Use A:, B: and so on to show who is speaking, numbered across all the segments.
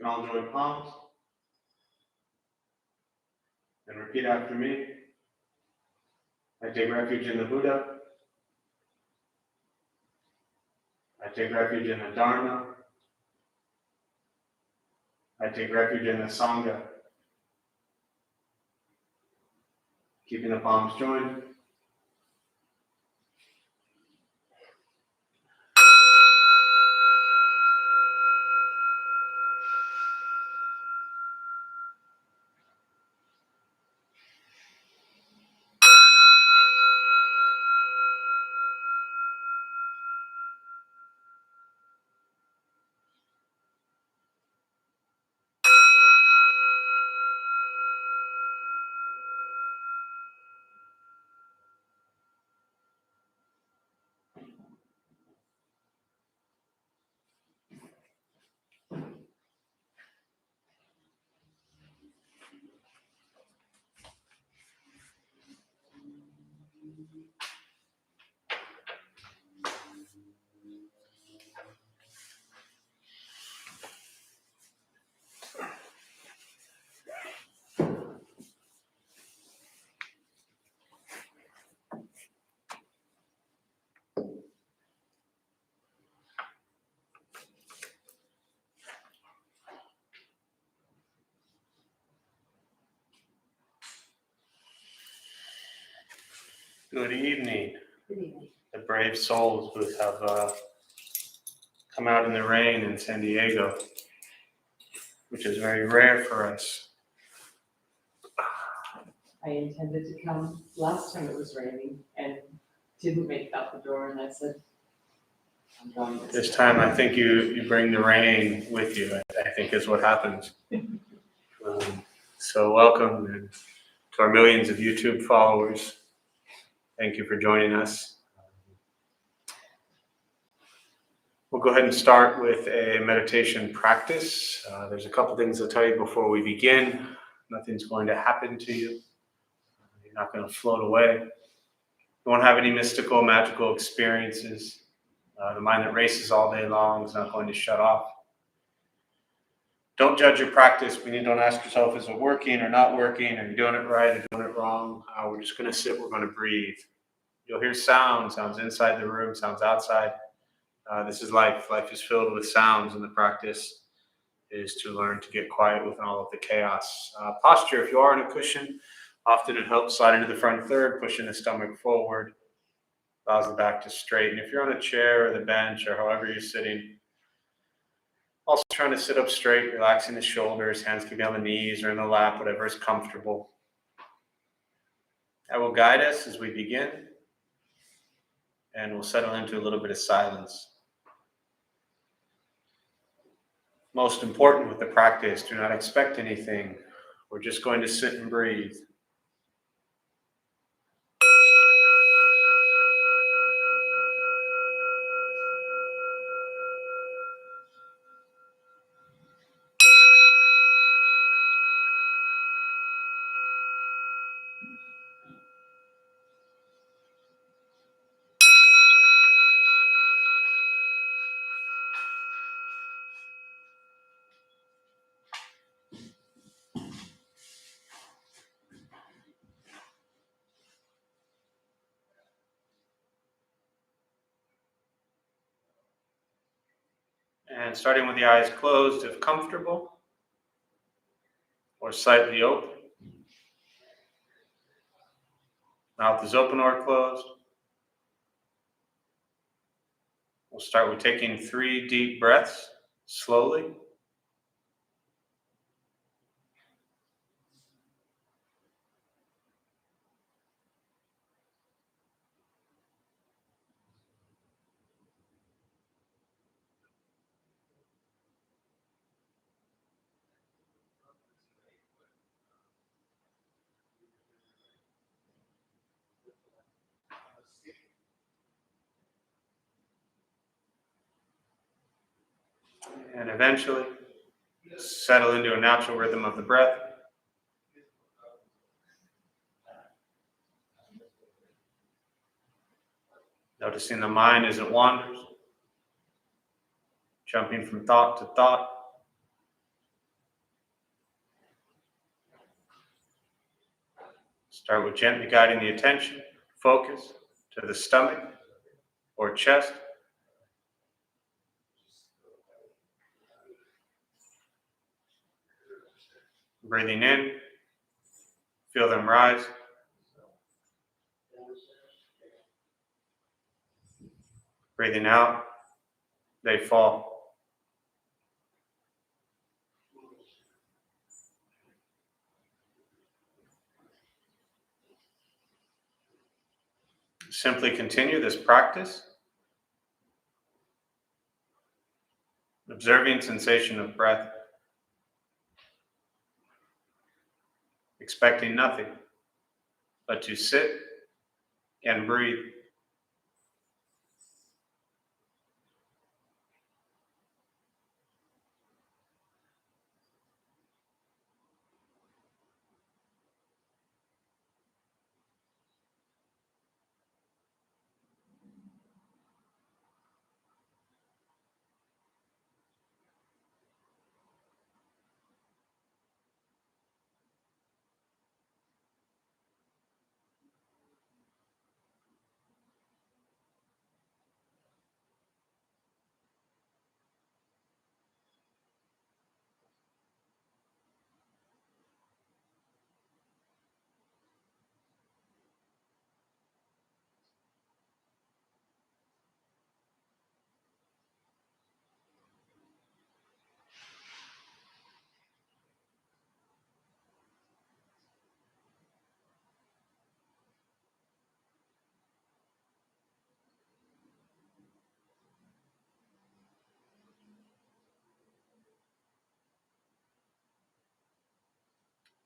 A: can all join palms and repeat after me. I take refuge in the Buddha. I take refuge in the Dharma. I take refuge in the Sangha. Keeping the palms joined. Good evening.
B: Good evening.
A: The brave souls who have come out in the rain in San Diego, which is very rare for us.
B: I intended to come last time it was raining and didn't make it out the door, and I said, I'm going
A: This time I think you bring the rain with you, I think is what happens. So welcome and to our millions of YouTube followers. Thank you for joining us. We'll go ahead and start with a meditation practice. There's a couple things I'll tell you before we begin. Nothing's going to happen to you. You're not going to float away. You won't have any mystical, magical experiences. The mind that races all day long is not going to shut off. Don't judge your practice, meaning don't ask yourself, is it working or not working? Are you doing it right or doing it wrong? We're just going to sit, we're going to breathe. You'll hear sounds inside the room, sounds outside. This is life. Life is filled with sounds, and the practice is to learn to get quiet within all of the chaos. Posture, if you are on a cushion, often it helps slide into the front third, pushing the stomach forward, allows the back to straighten. If you're on a chair or the bench or however you're sitting, also trying to sit up straight, relaxing the shoulders, hands can be on the knees or in the lap, whatever is comfortable. I will guide us as we begin, and we'll settle into a little bit of silence. Most important with the practice, do not expect anything. We're just going to sit and breathe. And starting with the eyes closed if comfortable, or slightly open. Mouth is open or closed. We'll start with taking 3 deep breaths, slowly. And eventually, settle into a natural rhythm of the breath. Noticing the mind as it wanders, jumping from thought to thought. Start with gently guiding the attention, focus to the stomach or chest. Breathing in, feel them rise. Breathing out, they fall. Simply continue this practice, observing sensation of breath, expecting nothing but to sit and breathe.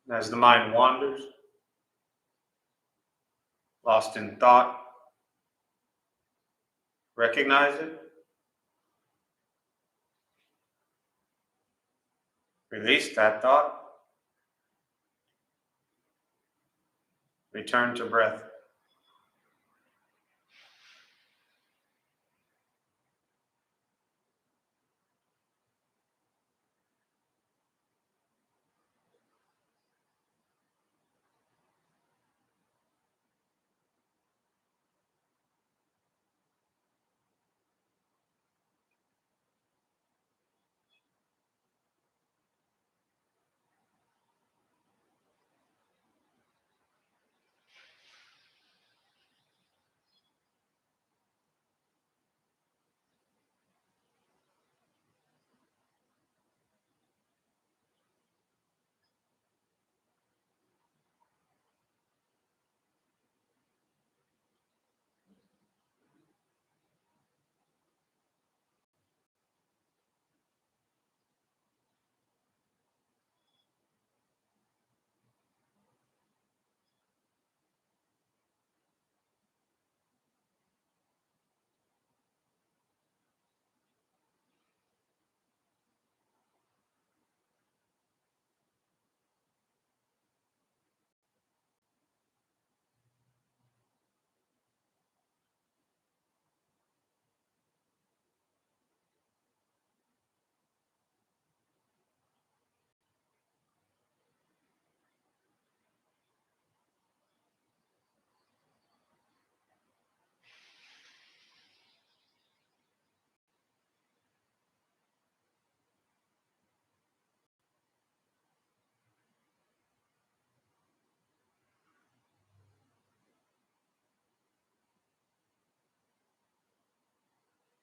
A: And as the mind wanders, lost in thought, recognize it, release that thought, return to breath.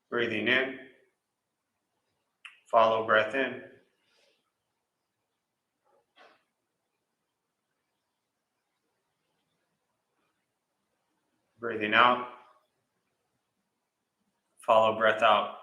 A: Breathing in, follow breath in. Breathing out, follow breath out.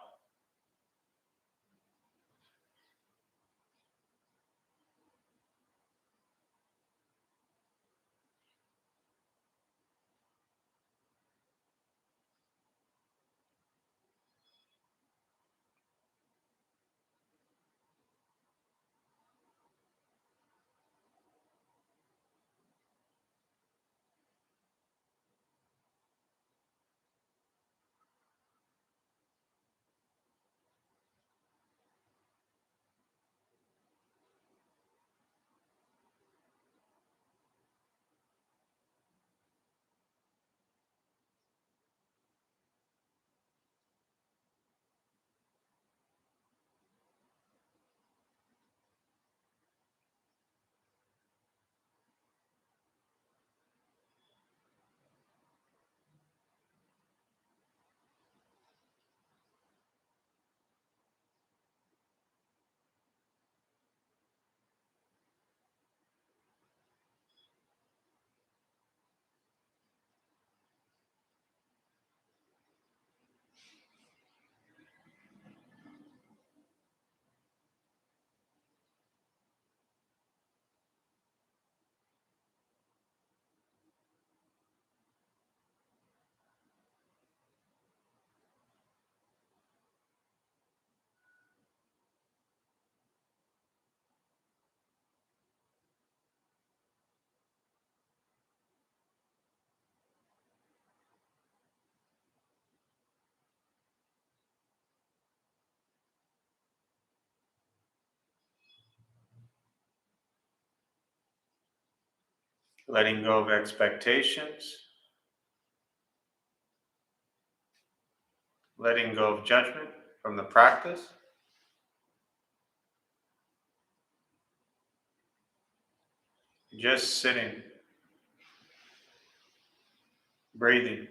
A: letting go of expectations, letting go of judgment from the practice. Just sitting, breathing.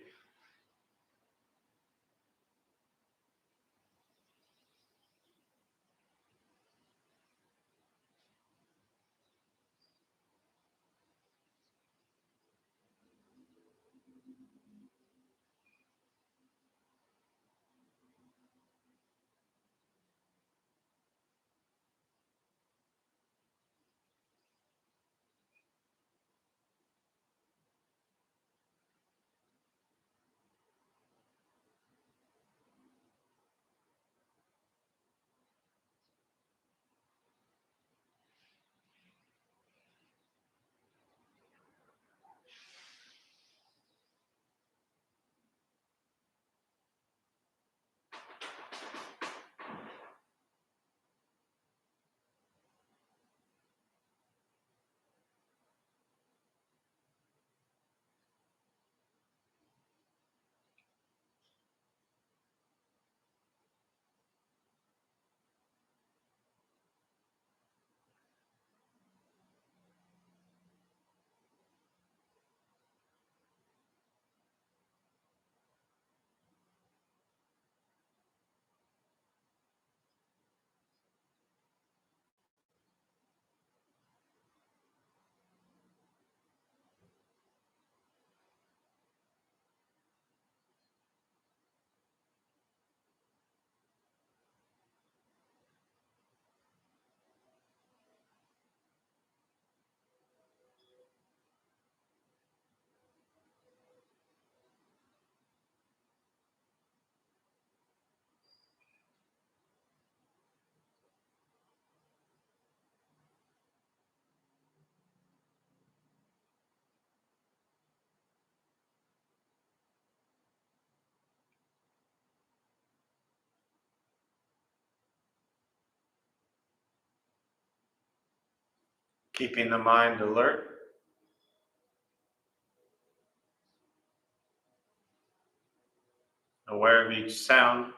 A: Keeping the mind alert, aware of each sound,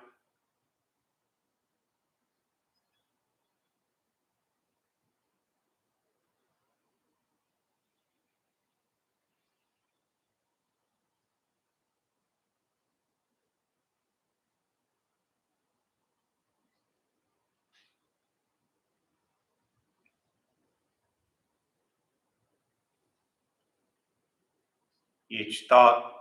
A: each thought,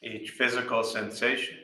A: each physical sensation.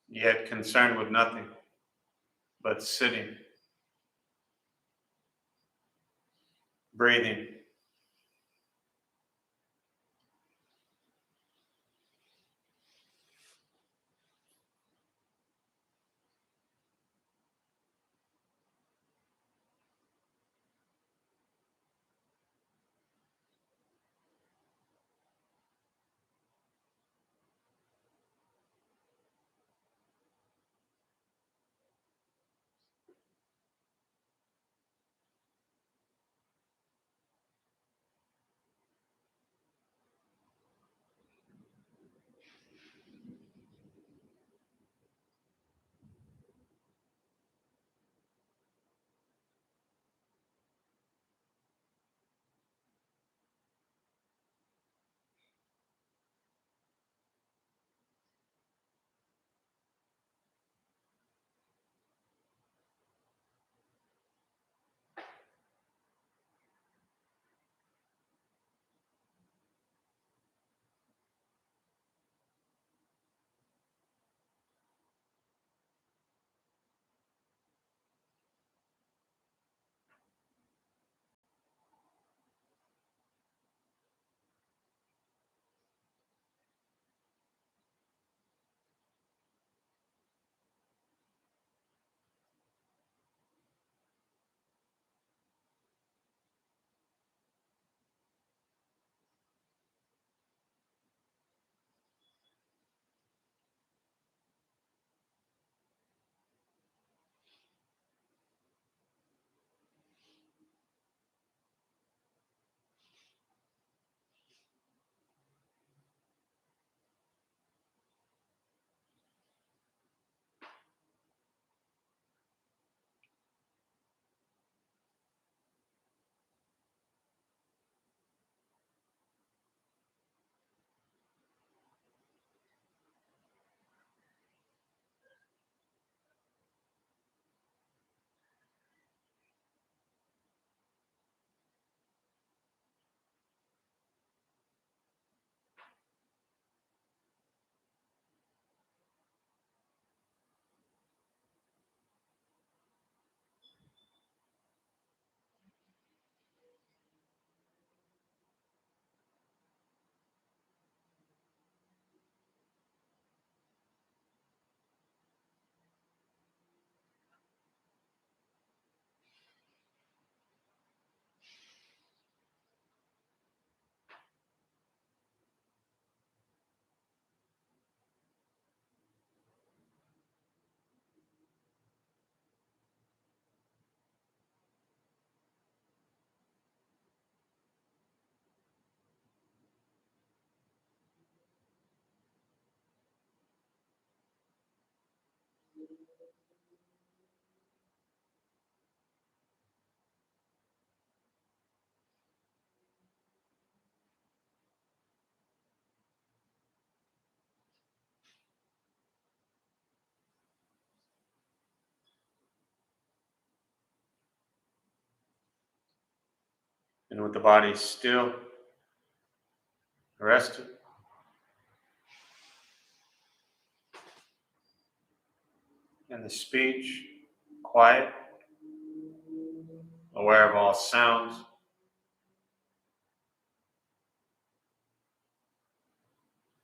A: Yet concerned with nothing but sitting, breathing. And with the body still, rested, and the speech quiet, aware of all sounds,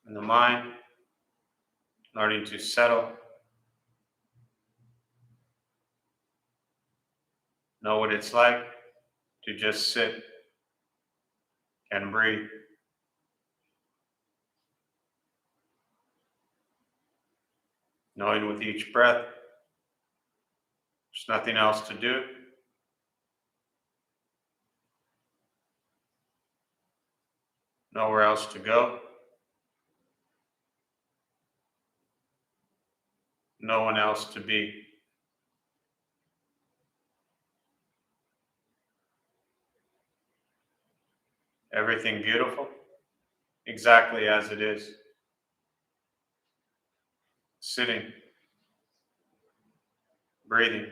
A: and the mind learning to settle, know what it's like to just sit and breathe. Knowing with each breath, there's nothing else to do. Nowhere else to go. No one else to be. Everything beautiful, exactly as it is. Sitting, breathing.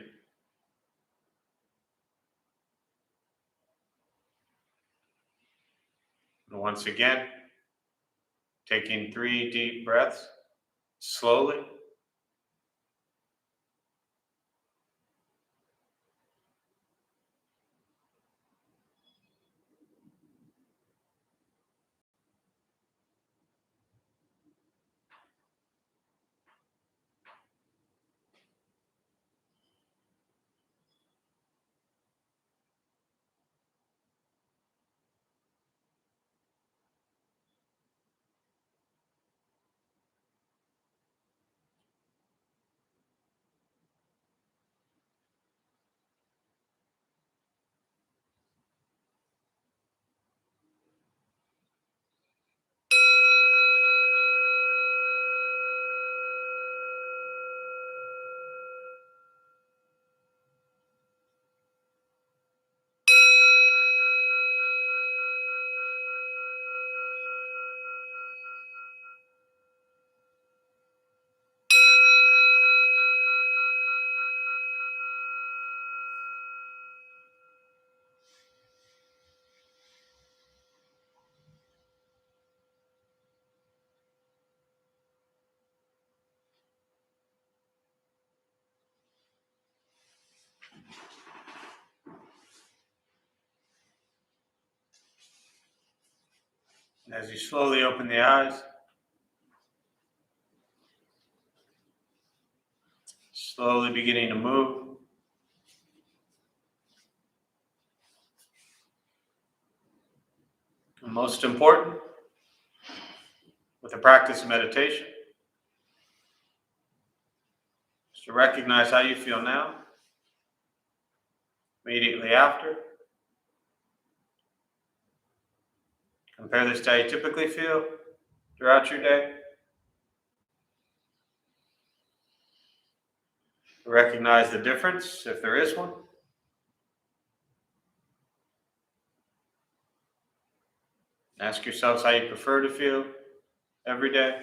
A: And once again, taking 3 deep breaths, slowly. And as you slowly open the eyes, slowly beginning to move. And most important, with the practice of meditation, is to recognize how you feel now, immediately after. Compare this to how you typically feel throughout your day. Recognize the difference, if there is one. Ask yourselves how you prefer to feel every day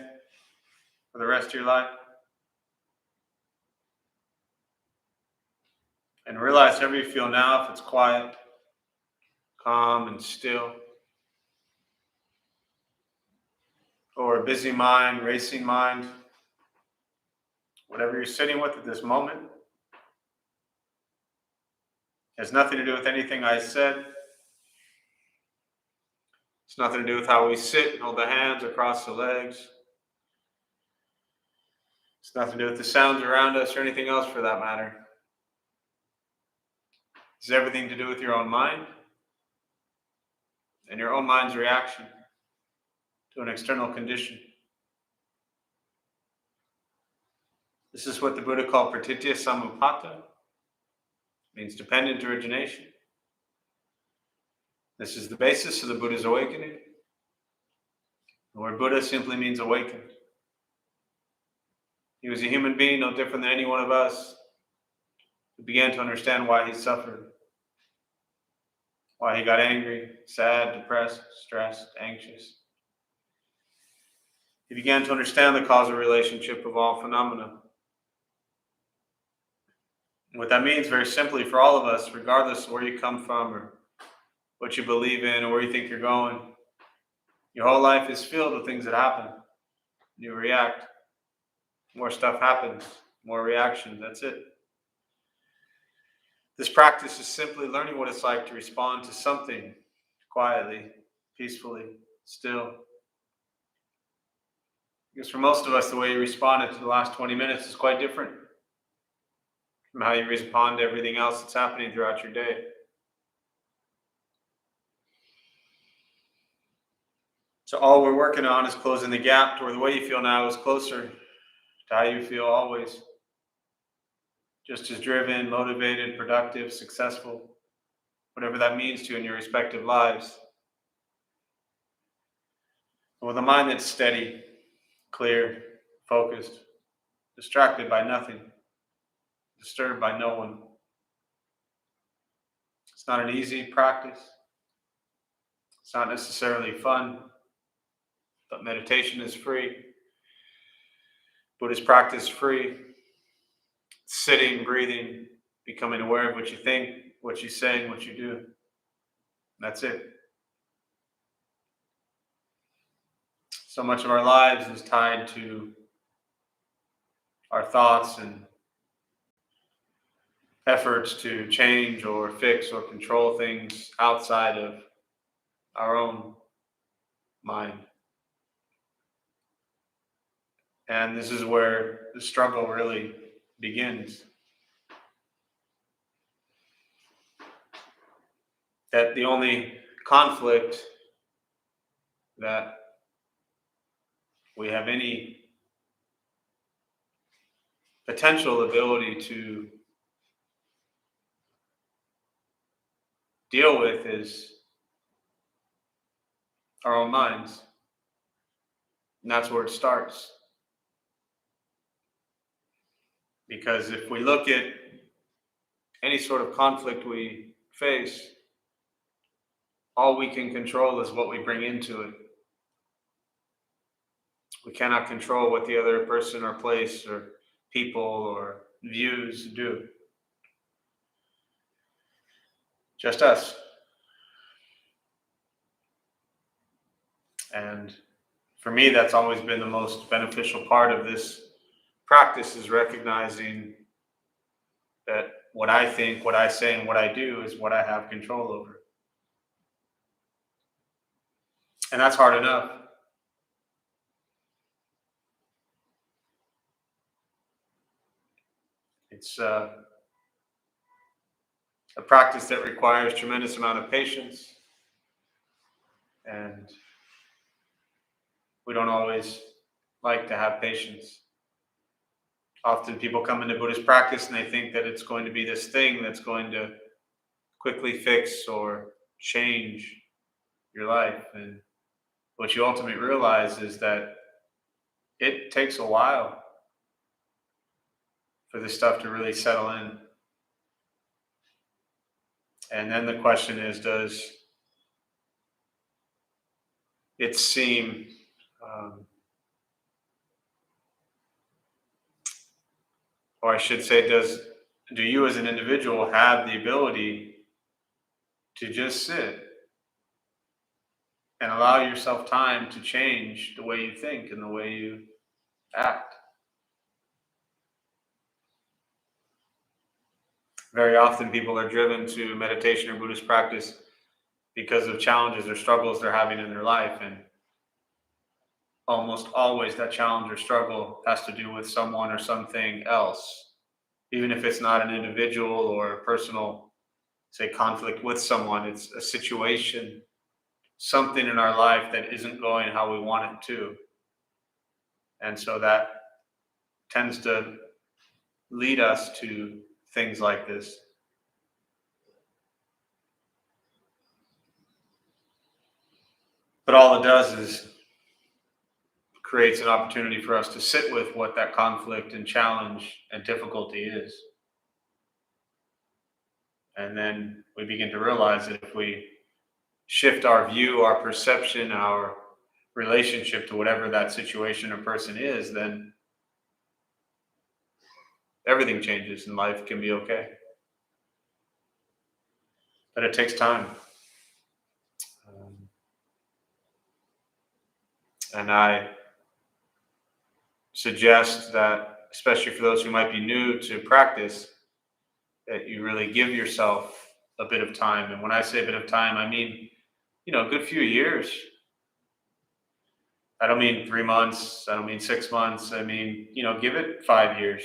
A: for the rest of your life. And realize however you feel now, if it's quiet, calm, and still, or a busy mind, racing mind, whatever you're sitting with at this moment, has nothing to do with anything I said. It's nothing to do with how we sit and hold the hands across the legs. It's nothing to do with the sounds around us or anything else for that matter. It's everything to do with your own mind and your own mind's reaction to an external condition. This is what the Buddha called pratitya samuppada, means dependent origination. This is the basis of the Buddha's awakening. The word Buddha simply means awakened. He was a human being, no different than any one of us. He began to understand why he suffered, why he got angry, sad, depressed, stressed, anxious. He began to understand the causal relationship of all phenomena. And what that means, very simply, for all of us, regardless of where you come from or what you believe in or where you think you're going, your whole life is filled with things that happen. You react. More stuff happens, more reactions. That's it. This practice is simply learning what it's like to respond to something quietly, peacefully, still. Because for most of us, the way you responded to the last 20 minutes is quite different from how you respond to everything else that's happening throughout your day. So all we're working on is closing the gap to where the way you feel now is closer to how you feel always. Just as driven, motivated, productive, successful, whatever that means to you in your respective lives. With a mind that's steady, clear, focused, distracted by nothing, disturbed by no one. It's not an easy practice. It's not necessarily fun, but meditation is free. Buddhist practice is free. Sitting, breathing, becoming aware of what you think, what you say, and what you do. That's it. So much of our lives is tied to our thoughts and efforts to change or fix or control things outside of our own mind. And this is where the struggle really begins. That the only conflict that we have any potential ability to deal with is our own minds. And that's where it starts. Because if we look at any sort of conflict we face, all we can control is what we bring into it. We cannot control what the other person or place or people or views do. Just us. And for me, that's always been the most beneficial part of this practice, is recognizing that what I think, what I say, and what I do is what I have control over. And that's hard enough. It's a practice that requires tremendous amount of patience, and we don't always like to have patience. Often people come into Buddhist practice and they think that it's going to be this thing that's going to quickly fix or change your life. And what you ultimately realize is that it takes a while for this stuff to really settle in. And then the question is, does it seem or I should say, do you as an individual have the ability to just sit and allow yourself time to change the way you think and the way you act? Very often people are driven to meditation or Buddhist practice because of challenges or struggles they're having in their life. And almost always that challenge or struggle has to do with someone or something else. Even if it's not an individual or a personal, say, conflict with someone, it's a situation, something in our life that isn't going how we want it to. And so that tends to lead us to things like this. But all it does is creates an opportunity for us to sit with what that conflict and challenge and difficulty is. And then we begin to realize that if we shift our view, our perception, our relationship to whatever that situation or person is, then everything changes and life can be okay. But it takes time. And I suggest that, especially for those who might be new to practice, that you really give yourself a bit of time. And when I say a bit of time, I mean, a good few years. I don't mean 3 months. I don't mean 6 months. I mean, give it 5 years.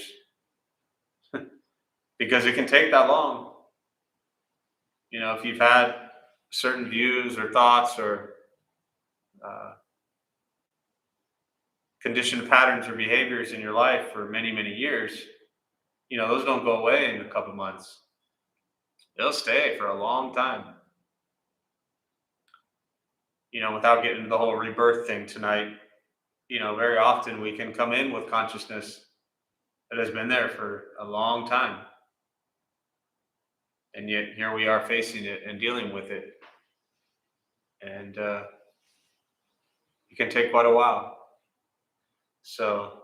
A: Because it can take that long. If you've had certain views or thoughts or conditioned patterns or behaviors in your life for many, many years, those don't go away in a couple months. They'll stay for a long time. Without getting into the whole rebirth thing tonight, very often we can come in with consciousness that has been there for a long time. And yet here we are facing it and dealing with it. And it can take quite a while. So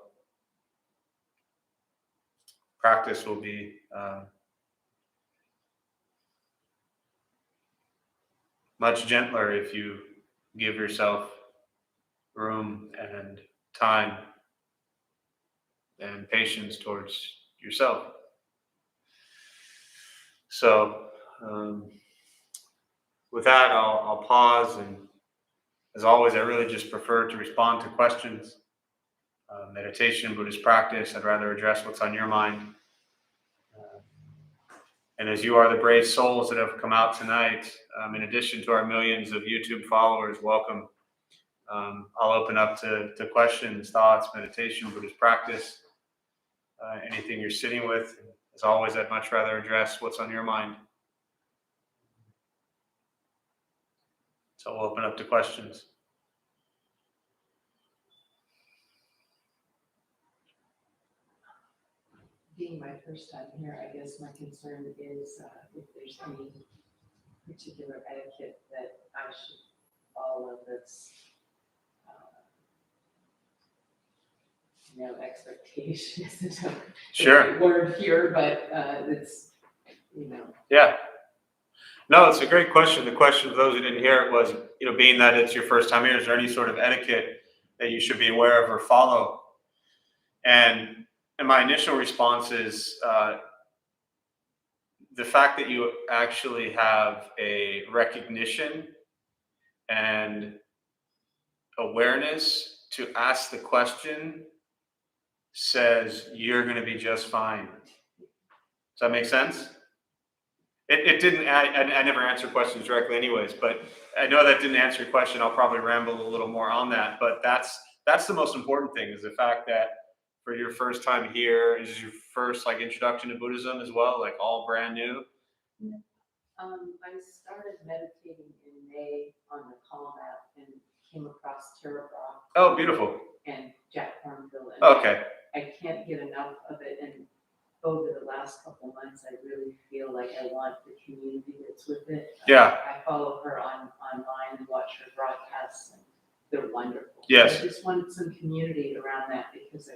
A: practice will be much gentler if you give yourself room and time and patience towards yourself. So with that, I'll pause, and as always, I really just prefer to respond to questions. Meditation, Buddhist practice, I'd rather address what's on your mind. And as you are the brave souls that have come out tonight, in addition to our millions of YouTube followers, welcome. I'll open up to questions, thoughts, meditation, Buddhist practice, anything you're sitting with. As always, I'd much rather address what's on your mind. So we'll open up to questions.
B: Being my first time here, I guess my concern is if there's any particular etiquette that I should follow that's expectation isn't a
A: Sure.
B: word here, but it's
A: Yeah. No, it's a great question. The question for those who didn't hear it was, being that it's your first time here, is there any sort of etiquette that you should be aware of or follow? And my initial response is the fact that you actually have a recognition and awareness to ask the question says you're going to be just fine. Does that make sense? It didn't. I never answer questions directly, anyways. But I know that didn't answer your question. I'll probably ramble a little more on that. But that's the most important thing, is the fact that for your first time here, is your first introduction to Buddhism as well, all brand new.
B: I started meditating in May on the Calm app and came across Tara Brach.
A: Oh, beautiful.
B: And Jack Cornville. And
A: Okay.
B: I can't get enough of it. And over the last couple of months, I really feel like I want the community that's with it.
A: Yeah.
B: I follow her online and watch her broadcasts, and they're wonderful.
A: Yes.
B: I just want some community around that because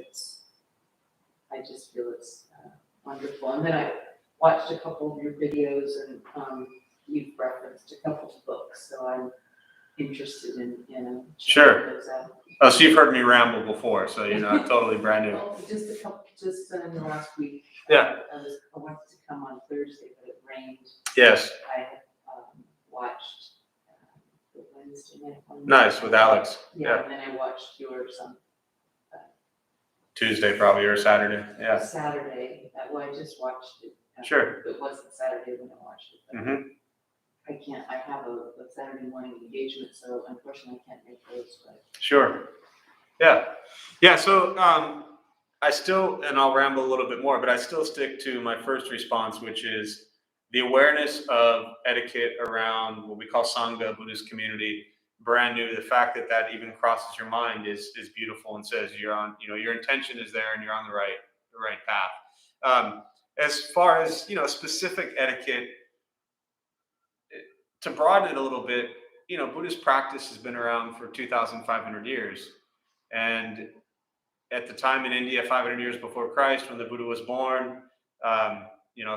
B: I just feel it's wonderful. And then I watched a couple of your videos, and you've referenced a couple of books, so I'm interested in
A: Sure.
B: those out.
A: Oh, so you've heard me ramble before, so you're not totally brand new.
B: Well, just in the last week.
A: Yeah.
B: I wanted to come on Thursday, but it rained.
A: Yes.
B: I had watched the Wednesday night one.
A: Nice, with Alex.
B: Yeah, and then I watched yours on
A: Tuesday probably, or Saturday. Yeah.
B: Saturday. I just watched it.
A: Sure.
B: It wasn't Saturday when I watched it. But
A: Mm-hmm.
B: I have a Saturday morning engagement, so unfortunately I can't make those. But
A: Sure. Yeah. Yeah. So I still, and I'll ramble a little bit more, but I still stick to my first response, which is the awareness of etiquette around what we call Sangha, Buddhist community, brand new. The fact that that even crosses your mind is beautiful, and says you're on, your intention is there and you're on the right path. As far as, specific etiquette, to broaden it a little bit, Buddhist practice has been around for 2,500 years. And at the time in India, 500 years before Christ, when the Buddha was born,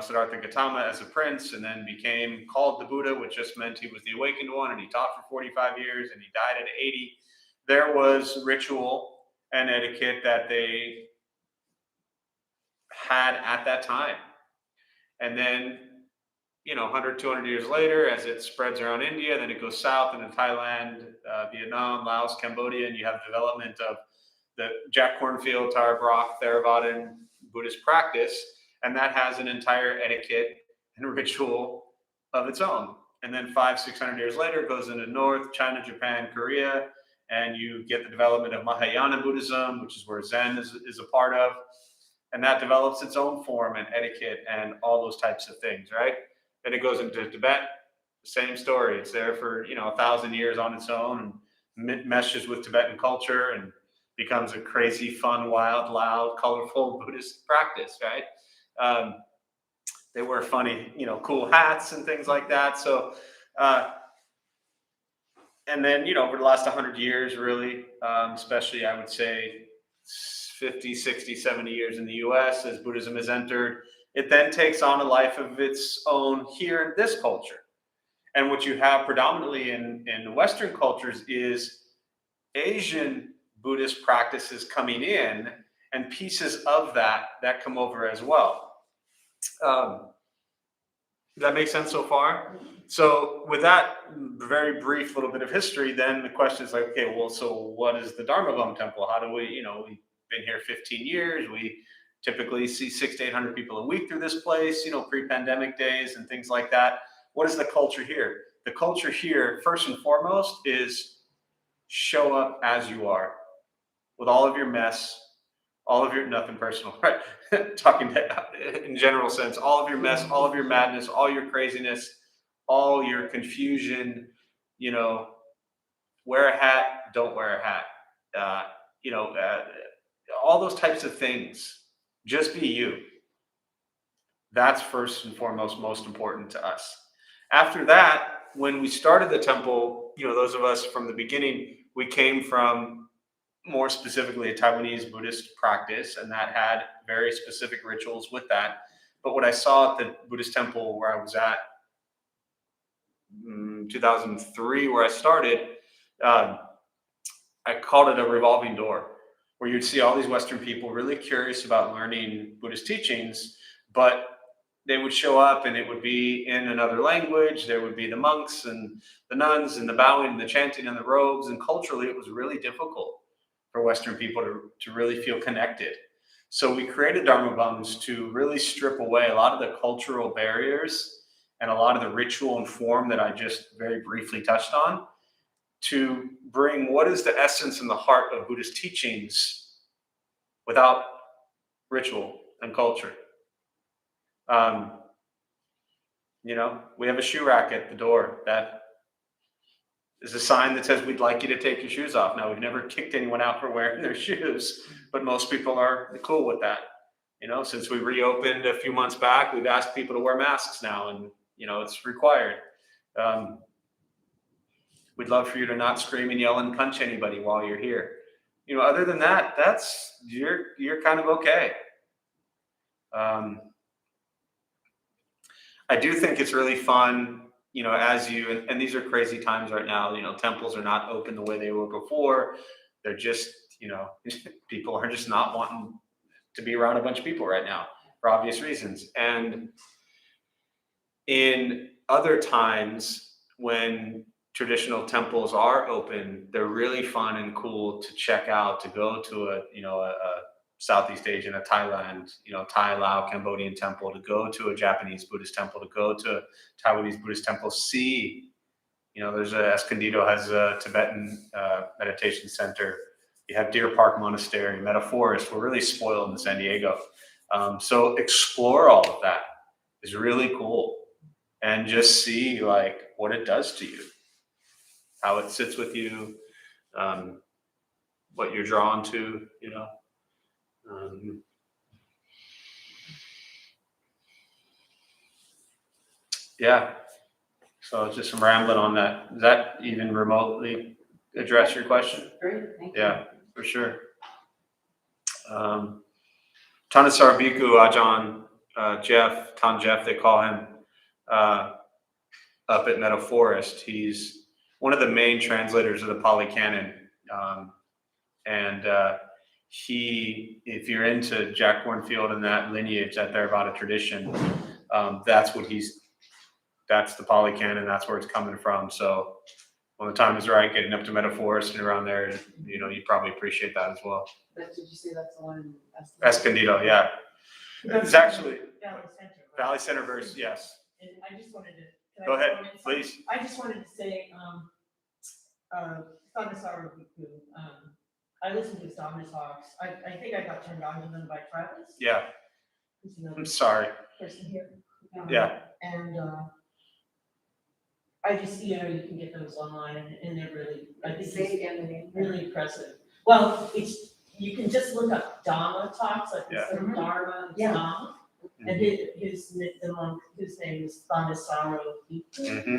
A: Siddhartha Gautama as a prince, and then became called the Buddha, which just meant he was the awakened one, and he taught for 45 years, and he died at 80. There was ritual and etiquette that they had at that time. And then, 100, 200 years later, as it spreads around India, then it goes south into Thailand, Vietnam, Laos, Cambodia, and you have development of the Jack Kornfield, Tara Brach, Theravadan Buddhist practice, and that has an entire etiquette and ritual of its own. And then 500, 600 years later, it goes into North, China, Japan, Korea, and you get the development of Mahayana Buddhism, which is where Zen is a part of, and that develops its own form and etiquette and all those types of things, right? Then it goes into Tibet, same story. It's there for 1,000 years on its own, and meshes with Tibetan culture and becomes a crazy, fun, wild, loud, colorful Buddhist practice, right? They wear funny, cool hats and things like that. So, and then, over the last 100 years, really, especially I would say 50, 60, 70 years in the US, as Buddhism has entered, it then takes on a life of its own here in this culture. And what you have predominantly in Western cultures is Asian Buddhist practices coming in, and pieces of that come over as well. Does that make sense so far? So with that very brief little bit of history, then the question is like, okay, well, so what is the Dharma Bum Temple? How do we, we've been here 15 years. We typically see 600 to 800 people a week through this place, pre-pandemic days and things like that. What is the culture here? The culture here, first and foremost, is show up as you are, with all of your mess, all of your, nothing personal, right? Talking in general sense, all of your mess, all of your madness, all your craziness, all your confusion, wear a hat, don't wear a hat, all those types of things. Just be you. That's first and foremost most important to us. After that, when we started the temple, those of us from the beginning, we came from more specifically a Taiwanese Buddhist practice, and that had very specific rituals with that. But what I saw at the Buddhist temple where I was at, 2003, where I started, I called it a revolving door, where you'd see all these Western people really curious about learning Buddhist teachings, but they would show up and it would be in another language. There would be the monks and the nuns and the bowing and the chanting and the robes, and culturally it was really difficult for Western people to really feel connected. So we created Dharma Bums to really strip away a lot of the cultural barriers and a lot of the ritual and form that I just very briefly touched on, to bring what is the essence and the heart of Buddhist teachings without ritual and culture. We have a shoe rack at the door. That is a sign that says we'd like you to take your shoes off. Now, we've never kicked anyone out for wearing their shoes, but most people are cool with that. Since we reopened a few months back, we've asked people to wear masks now, and it's required. We'd love for you to not scream and yell and punch anybody while you're here. Other than that, you're kind of okay. I do think it's really fun, as you, and these are crazy times right now, temples are not open the way they were before. They're just, people are just not wanting to be around a bunch of people right now for obvious reasons. And in other times when traditional temples are open, they're really fun and cool to check out, to go to a Southeast Asian, a Thailand, Thai, Lao, Cambodian temple, to go to a Japanese Buddhist temple, to go to a Taiwanese Buddhist temple, see, there's Escondido has a Tibetan meditation center. You have Deer Park Monastery, Meta Forest. We're really spoiled in San Diego. So explore all of that is really cool, and just see what it does to you. how it sits with you, what you're drawn to, yeah. So just some rambling on that. Does that even remotely address your question?
B: Great, thank you.
A: Yeah, for sure. Thanissaro Bhikkhu Ajahn Jeff, Tan Jeff, they call him, up at Meadow Forest. He's one of the main translators of the Pali Canon. And if you're into Jack Cornfield and that lineage, that Theravada tradition, that's the Pali Canon, that's where it's coming from. So when the time is right, getting up to Meadow Forest and around there, you probably appreciate that as well.
B: But did you say that's the one in
A: Escondido, yeah. It's actually
C: Valley Center. Right?
A: Valley Center verse, yes.
C: And I just wanted to. can I
A: Go ahead,
C: comment something?
A: please.
C: I just wanted to say, Thanissaro Bhikkhu, I listened to his Dharma talks. I think I got turned on to them by Travis.
A: Yeah,
C: Who's another
A: I'm sorry.
C: person here.
A: Yeah.
C: And I just, you can get those online and they're really, I think
B: Say
C: it's
B: again the name.
C: really impressive. Well, you can just look up Dharma talks, like
A: Yeah.
C: instead of Dharma, it's
B: Yeah.
C: Dharma. And the monk, his name is Thanissaro Bhikkhu.
A: Hmm.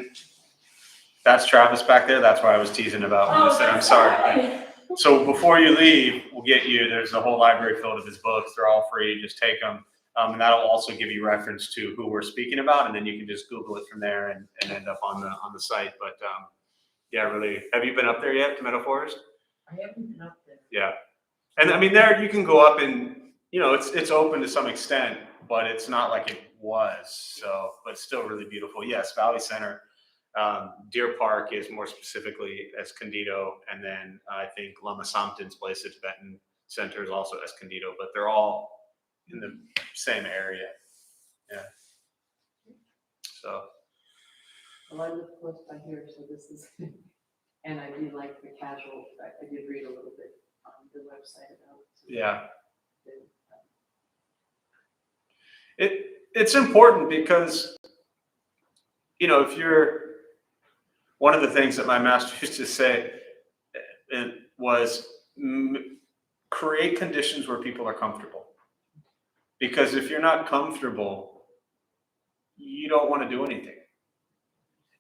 A: That's Travis back there. That's why I was teasing about when I said I'm sorry.
C: Okay.
A: So before you leave, we'll get you. There's a whole library filled with his books. They're all free. Just take them, and that'll also give you reference to who we're speaking about, and then you can just Google it from there and end up on the site. But yeah, really. Have you been up there yet to Meadow Forest?
C: I haven't been up there.
A: Yeah, and I mean there you can go up and it's open to some extent, but it's not like it was. So, but it's still really beautiful. Yes, Valley Center. Deer Park is more specifically Escondido, and then I think Lama Samten's place, the Tibetan Center, is also Escondido, but they're all in the same area. Yeah. So.
B: Well, I live close by here, so this is, and I do like the casual, I did read a little bit on the website about it.
A: Yeah.
B: The,
A: It's important because, if you're, one of the things that my master used to say was create conditions where people are comfortable. Because if you're not comfortable, you don't want to do anything.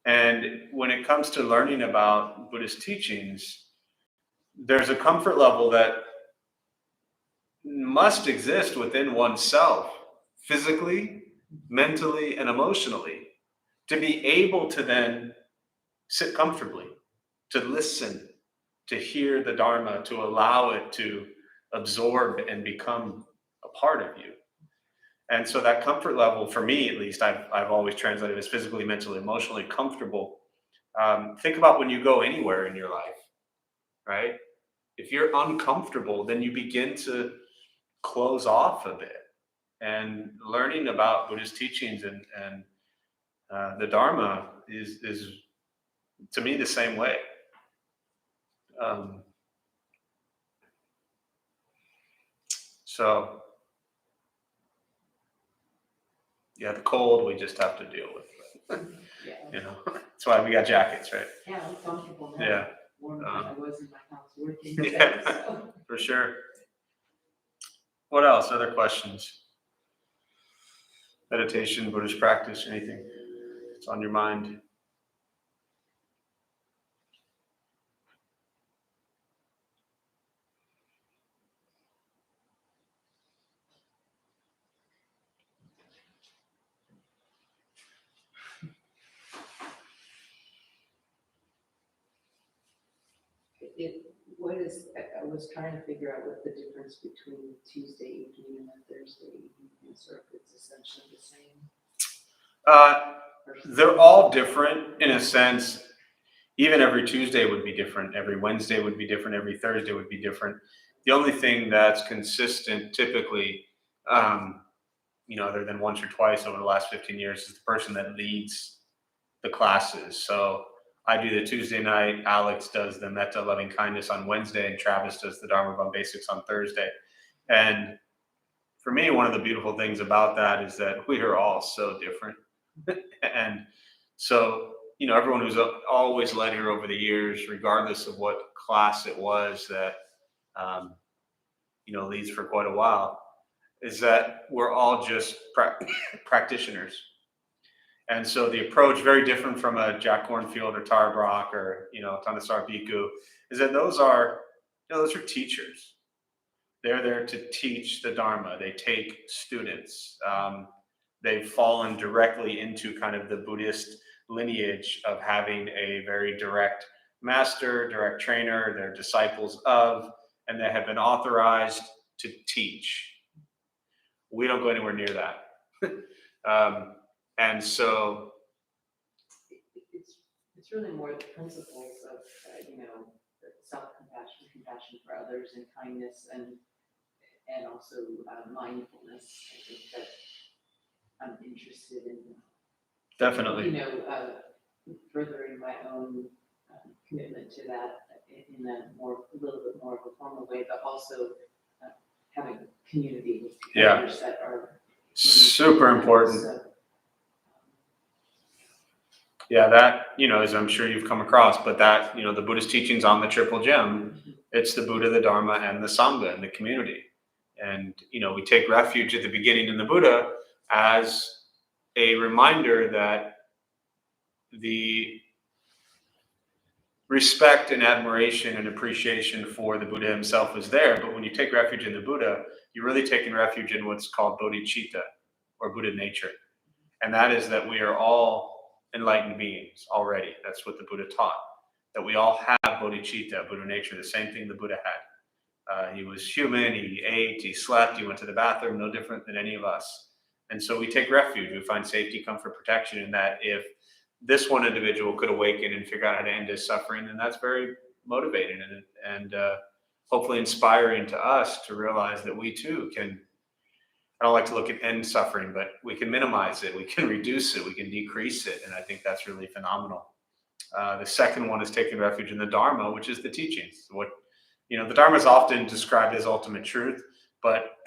A: And when it comes to learning about Buddhist teachings, there's a comfort level that must exist within oneself, physically, mentally, and emotionally, to be able to then sit comfortably, to listen, to hear the Dharma, to allow it to absorb and become a part of you. And so that comfort level, for me at least, I've always translated as physically, mentally, emotionally comfortable. Think about when you go anywhere in your life, right? If you're uncomfortable, then you begin to close off a bit. And learning about Buddhist teachings and the Dharma is to me the same way. So yeah, the cold we just have to deal with.
B: yeah,
A: That's why we got jackets, right?
B: yeah, I'm comfortable now.
A: Yeah,
B: More than I was in my house working.
A: Yeah.
B: So.
A: for sure. What else? Other questions? Meditation, Buddhist practice, anything that's on your mind?
B: I was trying to figure out what the difference between Tuesday evening and a Thursday evening is, or if it's essentially the same.
A: They're all different in a sense. Even every Tuesday would be different. Every Wednesday would be different. Every Thursday would be different. The only thing that's consistent typically, other than once or twice over the last 15 years, is the person that leads the classes. So I do the Tuesday night, Alex does the Metta Loving Kindness on Wednesday, and Travis does the Dharma Bum Basics on Thursday. And for me, one of the beautiful things about that is that we are all so different. And so everyone who's always led here over the years, regardless of what class it was that, leads for quite a while, is that we're all just practitioners. And so the approach, very different from a Jack Kornfield or Tara Brach or, Thanissaro Bhikkhu, is that those are teachers. They're there to teach the Dharma. They take students. They've fallen directly into kind of the Buddhist lineage of having a very direct master, direct trainer, they're disciples of, and they have been authorized to teach. We don't go anywhere near that. And so
B: it's really more the principles of, self-compassion, compassion for others, and kindness, and also mindfulness. I think that I'm interested in.
A: Definitely.
B: Furthering my own commitment to that in a little bit more of a formal way, but also having community with others that are
A: super important.
B: So,
A: yeah, that, as I'm sure you've come across, but that, the Buddhist teachings on the Triple Gem, it's the Buddha, the Dharma, and the Sangha, and the community. And, we take refuge at the beginning in the Buddha as a reminder that the respect and admiration and appreciation for the Buddha himself is there. But when you take refuge in the Buddha, you're really taking refuge in what's called bodhicitta, or Buddha nature. And that is that we are all enlightened beings already. That's what the Buddha taught, that we all have bodhicitta, Buddha nature, the same thing the Buddha had. He was human, he ate, he slept, he went to the bathroom, no different than any of us. And so we take refuge, we find safety, comfort, protection in that. If this one individual could awaken and figure out how to end his suffering, then that's very motivating and hopefully inspiring to us to realize that we too can, I don't like to look at end suffering, but we can minimize it, we can reduce it, we can decrease it. And I think that's really phenomenal. The second one is taking refuge in the Dharma, which is the teachings. The Dharma is often described as ultimate truth, but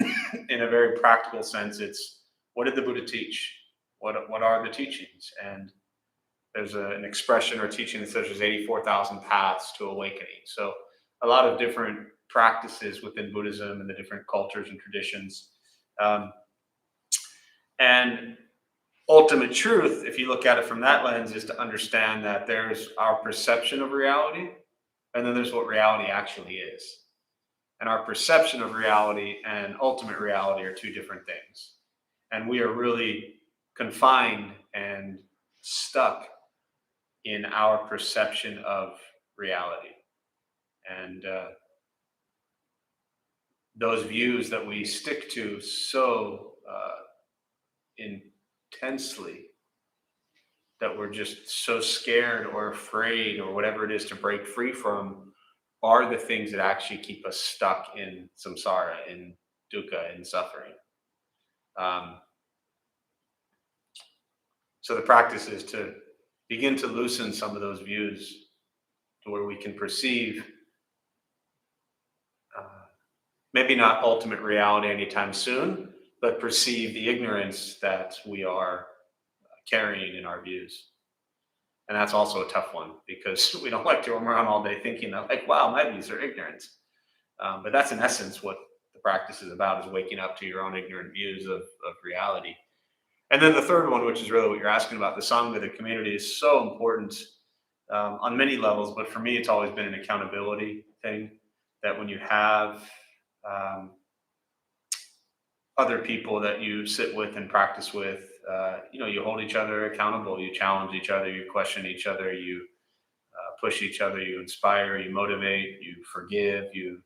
A: in a very practical sense, it's what did the Buddha teach? What are the teachings? And there's an expression or teaching that says there's 84,000 paths to awakening. So a lot of different practices within Buddhism and the different cultures and traditions. And ultimate truth, if you look at it from that lens, is to understand that there's our perception of reality, and then there's what reality actually is. And our perception of reality and ultimate reality are two different things. And we are really confined and stuck in our perception of reality. And those views that we stick to so intensely, that we're just so scared or afraid or whatever it is to break free from, are the things that actually keep us stuck in samsara, in dukkha, in suffering. So the practice is to begin to loosen some of those views to where we can perceive maybe not ultimate reality anytime soon, but perceive the ignorance that we are carrying in our views. And that's also a tough one, because we don't like to roam around all day thinking that, like, wow, my views are ignorant. But that's in essence what the practice is about, is waking up to your own ignorant views of reality. And then the third one, which is really what you're asking about, the Sangha, the community, is so important on many levels. But for me, it's always been an accountability thing, that when you have other people that you sit with and practice with, you hold each other accountable, you challenge each other, you question each other, you push each other, you inspire, you motivate, you forgive, you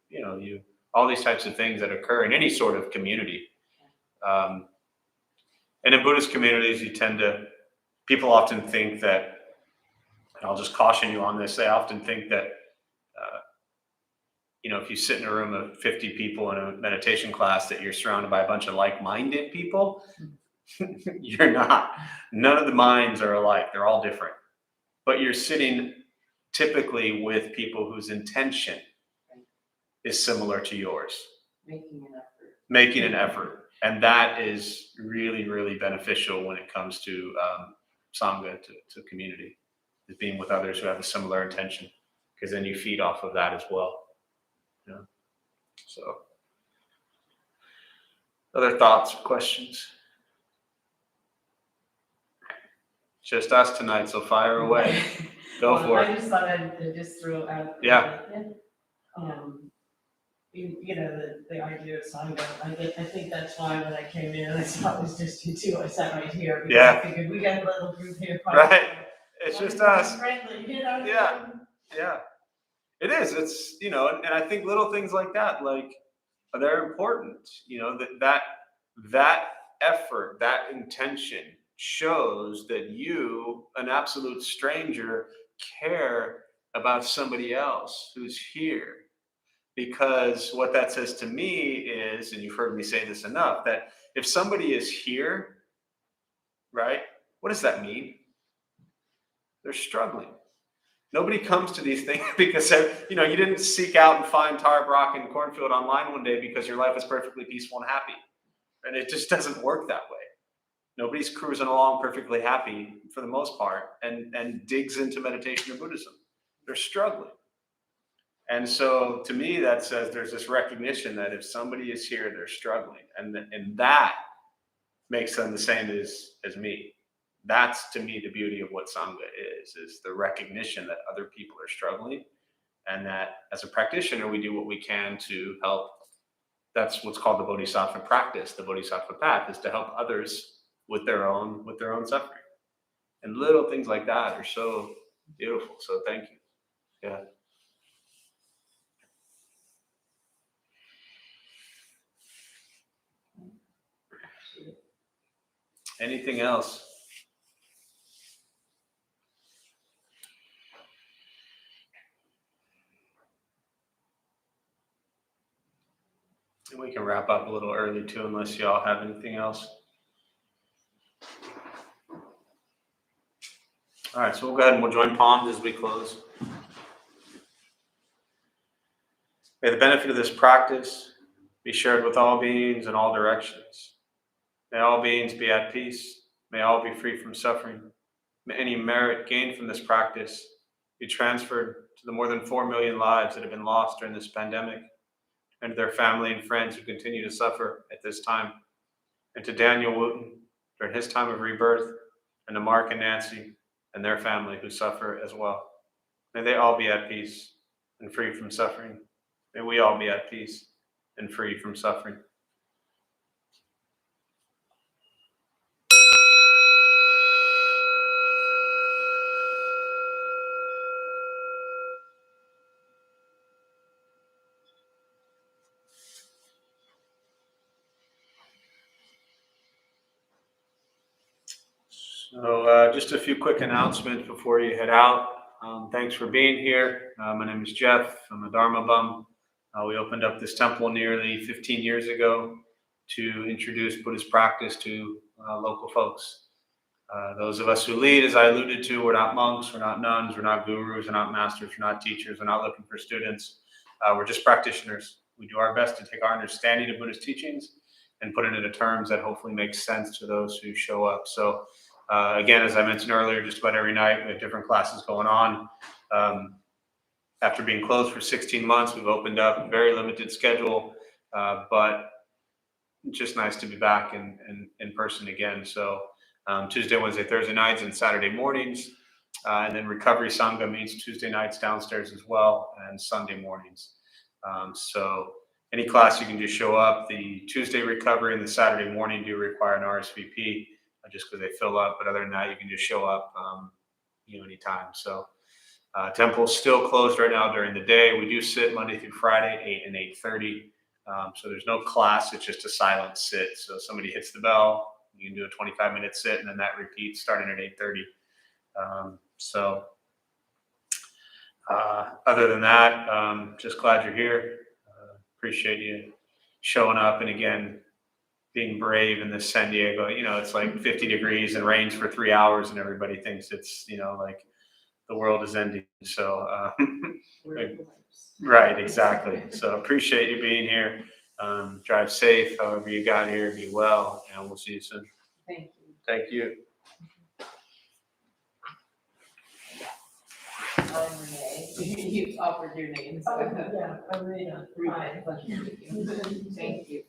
A: all these types of things that occur in any sort of community. And in Buddhist communities, people often think that, and I'll just caution you on this, they often think that, if you sit in a room of 50 people in a meditation class, that you're surrounded by a bunch of like-minded people. You're not. None of the minds are alike. They're all different. But you're sitting typically with people whose intention is similar to yours. Making an effort. And that is really, really beneficial when it comes to Sangha, to community. is being with others who have a similar intention, because then you feed off of that as well. You know? So, other thoughts or questions? Just us tonight, so fire away. Go
C: Well,
A: for
C: I
A: it.
C: just thought I'd just throw out.
A: Yeah.
C: You know, the idea of Sangha, I think that's why when I came in, I saw it was just you two, I sat right here. Because
A: Yeah.
C: I figured we got a little group here.
A: Right. It's just us.
C: Friendly, you know?
A: Yeah. Yeah. It is. It's, you know, and I think little things like that, like, they're important. You know, that effort, that intention shows that you, an absolute stranger, care about somebody else who's here. Because what that says to me is, and you've heard me say this enough, that if somebody is here, right, what does that mean? They're struggling. Nobody comes to these things because, you know, you didn't seek out and find Tara Brock in cornfield online one day because your life is perfectly peaceful and happy. And it just doesn't work that way. Nobody's cruising along perfectly happy for the most part and digs into meditation or Buddhism. They're struggling. And so to me, that says there's this recognition that if somebody is here, they're struggling. And that makes them the same as me. That's, to me, the beauty of what Sangha is the recognition that other people are struggling, and that as a practitioner, we do what we can to help. That's what's called the Bodhisattva practice. The Bodhisattva path is to help others with their own suffering. And little things like that are so beautiful. So thank you. Yeah. Anything else? And we can wrap up a little early too, unless y'all have anything else. All right, so we'll go ahead and we'll join palms as we close. May the benefit of this practice be shared with all beings in all directions. May all beings be at peace. May all be free from suffering. May any merit gained from this practice be transferred to the more than 4 million lives that have been lost during this pandemic, and to their family and friends who continue to suffer at this time, and to Daniel Wooten during his time of rebirth, and to Mark and Nancy and their family who suffer as well. May they all be at peace and free from suffering. May we all be at peace and free from suffering. So just a few quick announcements before you head out. Thanks for being here. My name is Jeff. I'm a Dharma bum. We opened up this temple nearly 15 years ago to introduce Buddhist practice to local folks. Those of us who lead, as I alluded to, we're not monks, we're not nuns, we're not gurus, we're not masters, we're not teachers, we're not looking for students. We're just practitioners. We do our best to take our understanding of Buddhist teachings and put it into terms that hopefully make sense to those who show up. So again, as I mentioned earlier, just about every night we have different classes going on. After being closed for 16 months, we've opened up a very limited schedule, but it's just nice to be back in person again. So Tuesday, Wednesday, Thursday nights and Saturday mornings. And then Recovery Sangha meets Tuesday nights downstairs as well, and Sunday mornings. So any class you can just show up. The Tuesday recovery and the Saturday morning do require an RSVP just because they fill up. But other than that, you can just show up anytime. So temple's still closed right now during the day. We do sit Monday through Friday, 8 and 8:30. So there's no class. It's just a silent sit. So somebody hits the bell, you can do a 25-minute sit, and then that repeats starting at 8:30. Other than that, just glad you're here. Appreciate you showing up, and again, being brave in this San Diego. It's like 50 degrees and rains for 3 hours, and everybody thinks it's like the world is ending. So right, exactly. So appreciate you being here. Drive safe, however you got here. Be well, and we'll see you soon.
B: Thank you.
A: Thank you.
B: I'm Renee. You offered your name, so.
C: Yeah, Arena.
B: Hi, pleasure to meet you. Thank you.